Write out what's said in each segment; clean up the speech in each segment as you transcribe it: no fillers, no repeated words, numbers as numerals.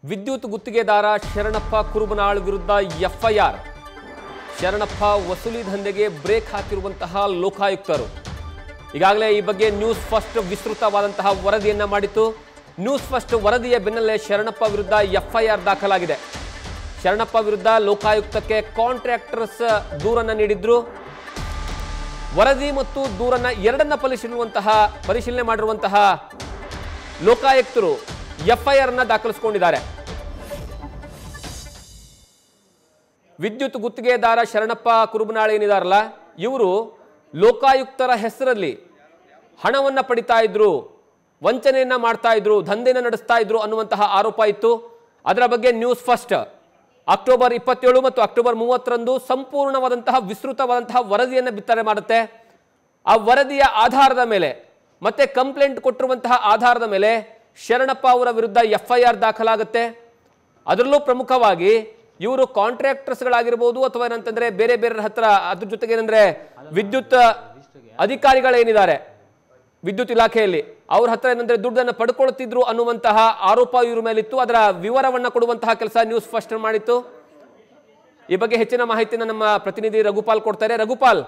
ವಿದ್ಯುತ್ ಗುತ್ತಿಗೆದಾರ ಶರಣಪ್ಪ ಕುರುಬನಾಳ್ ವಿರುದ್ಧ ಎಫ್ಐಆರ್. ಶರಣಪ್ಪ ವಸೂಲಿ ದಂಧೆಗೆ ಬ್ರೇಕ್ ಹಾಕಿರುವಂತಹ ಲೋಕಾಯುಕ್ತರು ಈಗಾಗಲೇ ಈ ಬಗ್ಗೆ ನ್ಯೂಸ್ ಫಸ್ಟ್ ವಿಸ್ತೃತವಾದಂತಹ ವರದಿಯನ್ನ ಮಾಡಿತ್ತು. ನ್ಯೂಸ್ ಫಸ್ಟ್ ವರದಿಯ ಬೆನ್ನಲ್ಲೇ ಶರಣಪ್ಪ ವಿರುದ್ಧ ಎಫ್ಐಆರ್ ದಾಖಲಾಗಿದೆ. ಶರಣಪ್ಪ ವಿರುದ್ಧ ಲೋಕಾಯುಕ್ತಕ್ಕೆ ಕಾಂಟ್ರಾಕ್ಟರ್ಸ್ ದೂರನ್ನ ನೀಡಿದ್ರು. ವರದಿ ಮತ್ತು ದೂರನ್ನ ಎರಡನ್ನ ಪರಿಶೀಲನೆ ಮಾಡಿರುವಂತಹ ಲೋಕಾಯುಕ್ತರು ಎಫ್ಐಆರ್ ಅನ್ನ ದಾಖಲಿಸಿಕೊಂಡಿದ್ದಾರೆ. ವಿದ್ಯುತ್ ಗುತ್ತಿಗೆದಾರ ಶರಣಪ್ಪ ಕುರುಬನಾಳ್ ಏನಿದಾರಲ್ಲ, ಇವರು ಲೋಕಾಯುಕ್ತರ ಹೆಸರಲ್ಲಿ ಹಣವನ್ನ ಪಡಿತಾ ಇದ್ರು, ವಂಚನೆಯನ್ನ ಮಾಡ್ತಾ ಇದ್ರು, ದಂಧೆನ ನಡೆಸ್ತಾ ಇದ್ರು ಅನ್ನುವಂತಹ ಆರೋಪ ಇತ್ತು. ಅದರ ಬಗ್ಗೆ ನ್ಯೂಸ್ ಫಸ್ಟ್ ಅಕ್ಟೋಬರ್ 27 ಮತ್ತು ಅಕ್ಟೋಬರ್ 30ರಂದು ಸಂಪೂರ್ಣವಾದಂತಹ ವಿಸ್ತೃತವಾದಂತಹ ವರದಿಯನ್ನು ಬಿತ್ತನೆ ಮಾಡುತ್ತೆ. ಆ ವರದಿಯ ಆಧಾರದ ಮೇಲೆ ಮತ್ತೆ ಕಂಪ್ಲೇಂಟ್ ಕೊಟ್ಟಿರುವಂತಹ ಆಧಾರದ ಮೇಲೆ ಶರಣಪ್ಪ ಅವರ ವಿರುದ್ಧ ಎಫ್ಐಆರ್ ದಾಖಲಾಗುತ್ತೆ. ಅದರಲ್ಲೂ ಪ್ರಮುಖವಾಗಿ ಇವರು ಕಾಂಟ್ರಾಕ್ಟರ್ಸ್ಗಳಾಗಿರ್ಬೋದು ಅಥವಾ ಏನಂತಂದ್ರೆ ಬೇರೆ ಬೇರೆ ಹತ್ರ, ಅದ್ರ ಜೊತೆಗೆ ಏನಂದ್ರೆ ವಿದ್ಯುತ್ ಅಧಿಕಾರಿಗಳೇನಿದ್ದಾರೆ ವಿದ್ಯುತ್ ಇಲಾಖೆಯಲ್ಲಿ ಅವ್ರ ಹತ್ರ ಏನಂದ್ರೆ ದುಡ್ಡನ್ನು ಪಡ್ಕೊಳ್ತಿದ್ರು ಅನ್ನುವಂತಹ ಆರೋಪ ಇವ್ರ ಮೇಲಿತ್ತು. ಅದರ ವಿವರವನ್ನ ಕೊಡುವಂತಹ ಕೆಲಸ ನ್ಯೂಸ್ ಫಸ್ಟ್ ಮಾಡಿತ್ತು. ಈ ಬಗ್ಗೆ ಹೆಚ್ಚಿನ ಮಾಹಿತಿನ ನಮ್ಮ ಪ್ರತಿನಿಧಿ ರಘುಪಾಲ್ ಕೊಡ್ತಾರೆ. ರಘುಪಾಲ್,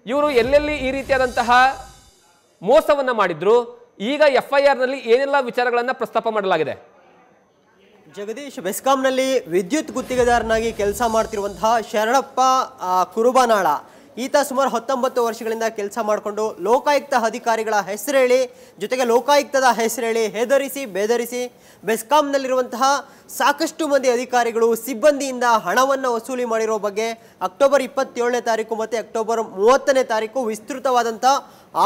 ಇವರು ಎಲ್ಲೆಲ್ಲಿ ಈ ರೀತಿಯಾದಂತಹ ಮೋಸವನ್ನ ಮಾಡಿದ್ರು, ಈಗ ಎಫ್ಐಆರ್ ನಲ್ಲಿ ಏನೆಲ್ಲ ವಿಚಾರಗಳನ್ನ ಪ್ರಸ್ತಾಪ ಮಾಡಲಾಗಿದೆ? ಜಗದೀಶ್, ಬೆಸ್ಕಾಂನಲ್ಲಿ ವಿದ್ಯುತ್ ಗುತ್ತಿಗೆದಾರನಾಗಿ ಕೆಲಸ ಮಾಡ್ತಿರುವಂತಹ ಶರಣಪ್ಪ ಕುರುಬನಾಳ ಈತ ಸುಮಾರು 19 ವರ್ಷಗಳಿಂದ ಕೆಲಸ ಮಾಡಿಕೊಂಡು ಲೋಕಾಯುಕ್ತ ಅಧಿಕಾರಿಗಳ ಹೆಸರೇಳಿ, ಜೊತೆಗೆ ಲೋಕಾಯುಕ್ತದ ಹೆಸರೇಳಿ ಹೆದರಿಸಿ ಬೆದರಿಸಿ ಬೆಸ್ಕಾಂನಲ್ಲಿರುವಂತಹ ಸಾಕಷ್ಟು ಮಂದಿ ಅಧಿಕಾರಿಗಳು ಸಿಬ್ಬಂದಿಯಿಂದ ಹಣವನ್ನು ವಸೂಲಿ ಮಾಡಿರೋ ಬಗ್ಗೆ ಅಕ್ಟೋಬರ್ 27ನೇ ತಾರೀಕು ಮತ್ತು ಅಕ್ಟೋಬರ್ 30ನೇ ತಾರೀಕು ವಿಸ್ತೃತವಾದಂಥ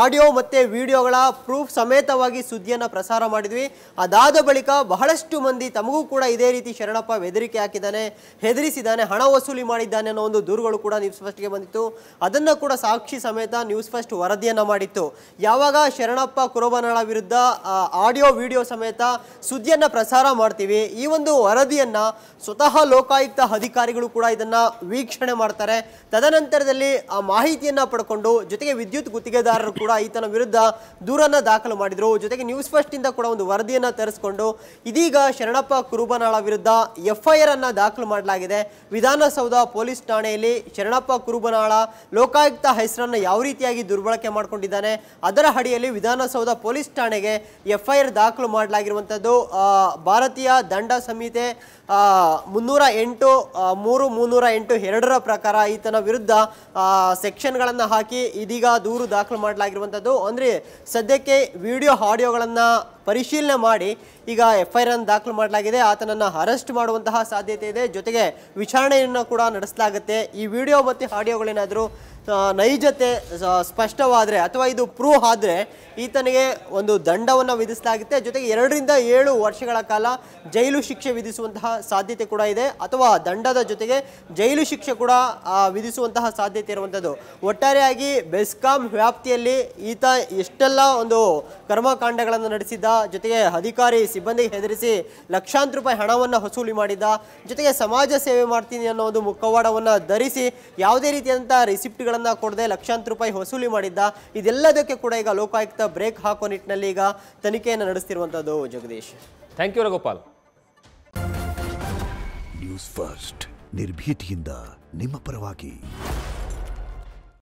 ಆಡಿಯೋ ಮತ್ತು ವಿಡಿಯೋಗಳ ಪ್ರೂಫ್ ಸಮೇತವಾಗಿ ಸುದ್ದಿಯನ್ನು ಪ್ರಸಾರ ಮಾಡಿದ್ವಿ. ಅದಾದ ಬಳಿಕ ಬಹಳಷ್ಟು ಮಂದಿ ತಮಗೂ ಕೂಡ ಇದೇ ರೀತಿ ಶರಣಪ್ಪ ಬೆದರಿಕೆ ಹಾಕಿದ್ದಾನೆ, ಹೆದರಿಸಿದ್ದಾನೆ, ಹಣ ವಸೂಲಿ ಮಾಡಿದ್ದಾನೆ ಅನ್ನೋ ಒಂದು ದೂರುಗಳು ಕೂಡ ನ್ಯೂಸ್ ಫಸ್ಟ್ಗೆ ಬಂದಿತ್ತು. ಅದನ್ನು ಕೂಡ ಸಾಕ್ಷಿ ಸಮೇತ ನ್ಯೂಸ್ ಫಸ್ಟ್ ವರದಿಯನ್ನು ಮಾಡಿತ್ತು. ಯಾವಾಗ ಶರಣಪ್ಪ ಕುರುಬನಾಳ ವಿರುದ್ಧ ಆಡಿಯೋ ವಿಡಿಯೋ ಸಮೇತ ಸುದ್ದಿಯನ್ನು ಪ್ರಸಾರ ಮಾಡ್ತೀವಿ, ಈ ಒಂದು ವರದಿಯನ್ನು ಸ್ವತಃ ಲೋಕಾಯುಕ್ತ ಅಧಿಕಾರಿಗಳು ಕೂಡ ಇದನ್ನು ವೀಕ್ಷಣೆ ಮಾಡ್ತಾರೆ. ತದನಂತರದಲ್ಲಿ ಆ ಮಾಹಿತಿಯನ್ನು ಪಡ್ಕೊಂಡು ಜೊತೆಗೆ ವಿದ್ಯುತ್ ಗುತ್ತಿಗೆದಾರರು ಕೂಡ ಈತನ ವಿರುದ್ಧ ದೂರನ್ನ ದಾಖಲು ಮಾಡಿದ್ರು. ಜೊತೆಗೆ ನ್ಯೂಸ್ ಫಸ್ಟ್ ಇಂದ ಕೂಡ ಒಂದು ವರದಿಯನ್ನ ತರಿಸಿಕೊಂಡು ಇದೀಗ ಶರಣಪ್ಪ ಕುರುಬನಾಳ ವಿರುದ್ಧ ಎಫ್ಐಆರ್ ಅನ್ನ ದಾಖಲು ಮಾಡಲಾಗಿದೆ. ವಿಧಾನಸೌಧ ಪೊಲೀಸ್ ಠಾಣೆಯಲ್ಲಿ ಶರಣಪ್ಪ ಕುರುಬನಾಳ ಲೋಕಾಯುಕ್ತ ಹೆಸರನ್ನು ಯಾವ ರೀತಿಯಾಗಿ ದುರ್ಬಳಕೆ ಮಾಡಿಕೊಂಡಿದ್ದಾನೆ ಅದರ ಅಡಿಯಲ್ಲಿ ವಿಧಾನಸೌಧ ಪೊಲೀಸ್ ಠಾಣೆಗೆ ಎಫ್ಐಆರ್ ದಾಖಲು ಮಾಡಲಾಗಿರುವಂಥದ್ದು. ಭಾರತೀಯ ದಂಡ ಸಂಹಿತೆ 308 308 ಪ್ರಕಾರ ಈತನ ವಿರುದ್ಧ ಸೆಕ್ಷನ್ಗಳನ್ನು ಹಾಕಿ ಇದೀಗ ದೂರು ದಾಖಲು ಮಾಡಲಾಗಿರುವಂಥದ್ದು. ಅಂದರೆ ಸದ್ಯಕ್ಕೆ ವಿಡಿಯೋ ಆಡಿಯೋಗಳನ್ನು ಪರಿಶೀಲನೆ ಮಾಡಿ ಈಗ ಎಫ್ಐಆರ್ ಅನ್ನು ದಾಖಲು ಮಾಡಲಾಗಿದೆ. ಆತನನ್ನು ಅರೆಸ್ಟ್ ಮಾಡುವಂತಹ ಸಾಧ್ಯತೆ ಇದೆ. ಜೊತೆಗೆ ವಿಚಾರಣೆಯನ್ನು ಕೂಡ ನಡೆಸಲಾಗುತ್ತೆ. ಈ ವಿಡಿಯೋ ಮತ್ತು ಆಡಿಯೋಗಳೇನಾದರೂ ನೈಜತೆ ಸ್ಪಷ್ಟವಾದರೆ ಅಥವಾ ಇದು ಪ್ರೂವ್ ಆದರೆ ಈತನಿಗೆ ಒಂದು ದಂಡವನ್ನು ವಿಧಿಸಲಾಗುತ್ತೆ. ಜೊತೆಗೆ 2 ರಿಂದ 7 ವರ್ಷಗಳ ಕಾಲ ಜೈಲು ಶಿಕ್ಷೆ ವಿಧಿಸುವಂತಹ ಸಾಧ್ಯತೆ ಕೂಡ ಇದೆ, ಅಥವಾ ದಂಡದ ಜೊತೆಗೆ ಜೈಲು ಶಿಕ್ಷೆ ಕೂಡ ವಿಧಿಸುವಂತಹ ಸಾಧ್ಯತೆ ಇರುವಂಥದ್ದು. ಒಟ್ಟಾರೆಯಾಗಿ ಬೆಸ್ಕಾಂ ವ್ಯಾಪ್ತಿಯಲ್ಲಿ ಈತ ಎಷ್ಟೆಲ್ಲ ಒಂದು ಕರ್ಮಕಾಂಡಗಳನ್ನು ನಡೆಸಿದ್ದ, ಜೊತೆಗೆ ಅಧಿಕಾರಿ ಸಿಬ್ಬಂದಿಗೆ ಹೆದರಿಸಿ ಲಕ್ಷಾಂತರ ರೂಪಾಯಿ ಹಣವನ್ನು ವಸೂಲಿ ಮಾಡಿದ್ದ, ಜೊತೆಗೆ ಸಮಾಜ ಸೇವೆ ಮಾಡ್ತೀನಿ ಅನ್ನೋ ಒಂದು ಮುಖವಾಡವನ್ನು ಧರಿಸಿ ಯಾವುದೇ ರೀತಿಯಾದಂಥ ರಿಸಿಪ್ಟ್ಗಳನ್ನು ಕೊಡದೆ ಲಕ್ಷಾಂತರ ರೂಪಾಯಿ ವಸೂಲಿ ಮಾಡಿದ್ದ. ಇದೆಲ್ಲದಕ್ಕೆ ಕೂಡ ಈಗ ಲೋಕಾಯುಕ್ತ ಬ್ರೇಕ್ ಹಾಕೋ ನಿಟ್ಟಿನಲ್ಲಿ ಈಗ ತನಿಖೆಯನ್ನು ನಡೆಸ್ತಿರುವಂಥದ್ದು. Jagadish, thank you Raghupal. News first ನಿರ್ಭೀತಿಯಿಂದ ನಿಮ್ಮ ಪರವಾಗಿ.